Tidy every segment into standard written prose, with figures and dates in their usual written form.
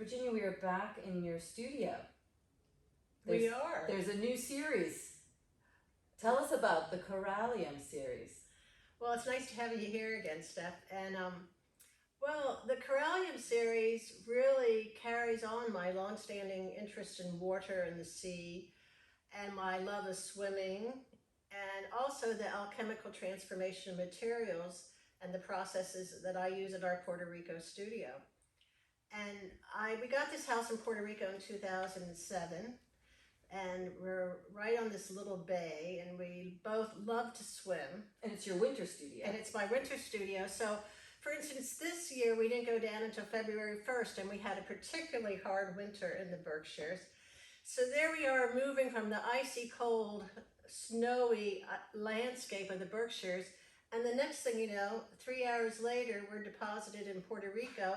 Virginia, we are back in your studio. We are. There's a new series. Tell us about the Corallium Series. Well, it's nice to have you here again, Steph. And well, the Corallium Series really carries on my longstanding interest in water and the sea, and my love of swimming, and also the alchemical transformation of materials and the processes that I use at our Puerto Rico studio. And we got this house in Puerto Rico in 2007, and we're right on this little bay, and we both love to swim. And it's your winter studio. And it's my winter studio. So, for instance, this year we didn't go down until February 1st, and we had a particularly hard winter in the Berkshires. So there we are, moving from the icy cold, snowy landscape of the Berkshires, and the next thing you know, 3 hours later, we're deposited in Puerto Rico,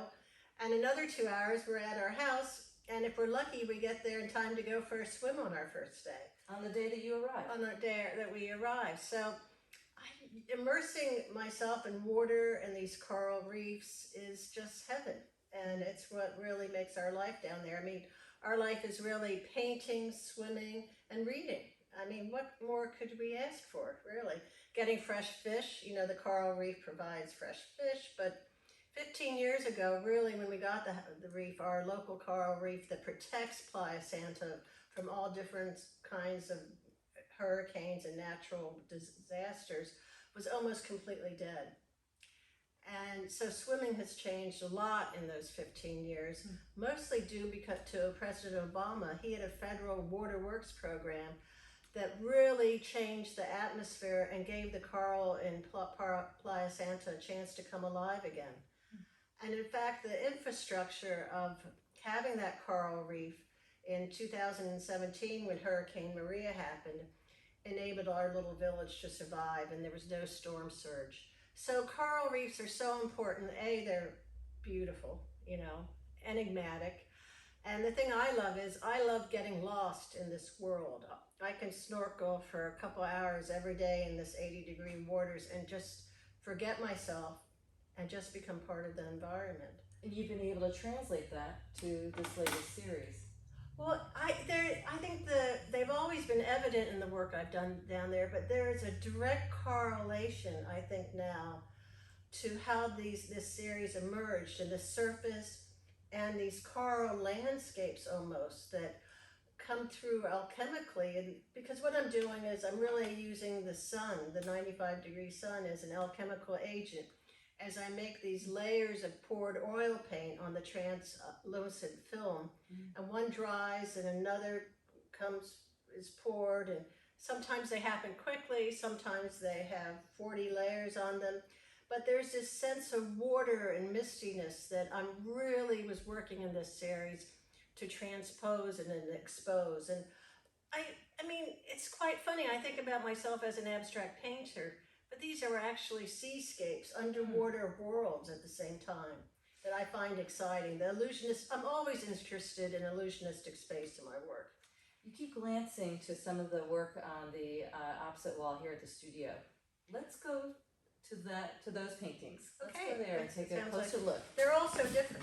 and another 2 hours, we're at our house, and if we're lucky, we get there in time to go for a swim on our first day. On the day that you arrived. On the day that we arrived. So immersing myself in water and these coral reefs is just heaven. And it's what really makes our life down there. I mean, our life is really painting, swimming, and reading. I mean, what more could we ask for, really? Getting fresh fish. You know, the coral reef provides fresh fish, but 15 years ago, really, when we got the reef, our local coral reef that protects Playa Santa from all different kinds of hurricanes and natural disasters, was almost completely dead. And so swimming has changed a lot in those 15 years, mostly due to President Obama. He had a federal water works program that really changed the atmosphere and gave the coral in Playa Santa a chance to come alive again. And in fact, the infrastructure of having that coral reef in 2017, when Hurricane Maria happened, enabled our little village to survive, and there was no storm surge. So coral reefs are so important. A, they're beautiful, you know, enigmatic. And the thing I love is I love getting lost in this world. I can snorkel for a couple hours every day in this 80-degree waters and just forget myself and just become part of the environment. And you've been able to translate that to this latest series. Well, I think they've always been evident in the work I've done down there, but there is a direct correlation, I think now, to how this series emerged, and the surface and these coral landscapes almost that come through alchemically. And because what I'm doing is I'm really using the sun, the 95-degree sun, as an alchemical agent, as I make these layers of poured oil paint on the translucent film. And one dries and another is poured, and sometimes they happen quickly, sometimes they have 40 layers on them. But there's this sense of water and mistiness that I really was working in this series to transpose and then expose. And I mean, it's quite funny. I think about myself as an abstract painter, but these are actually seascapes, underwater worlds at the same time that I find exciting. The illusionist, I'm always interested in illusionistic space in my work. You keep glancing to some of the work on the opposite wall here at the studio. Let's go to those paintings. Let's go there and take a closer look. They're all so different.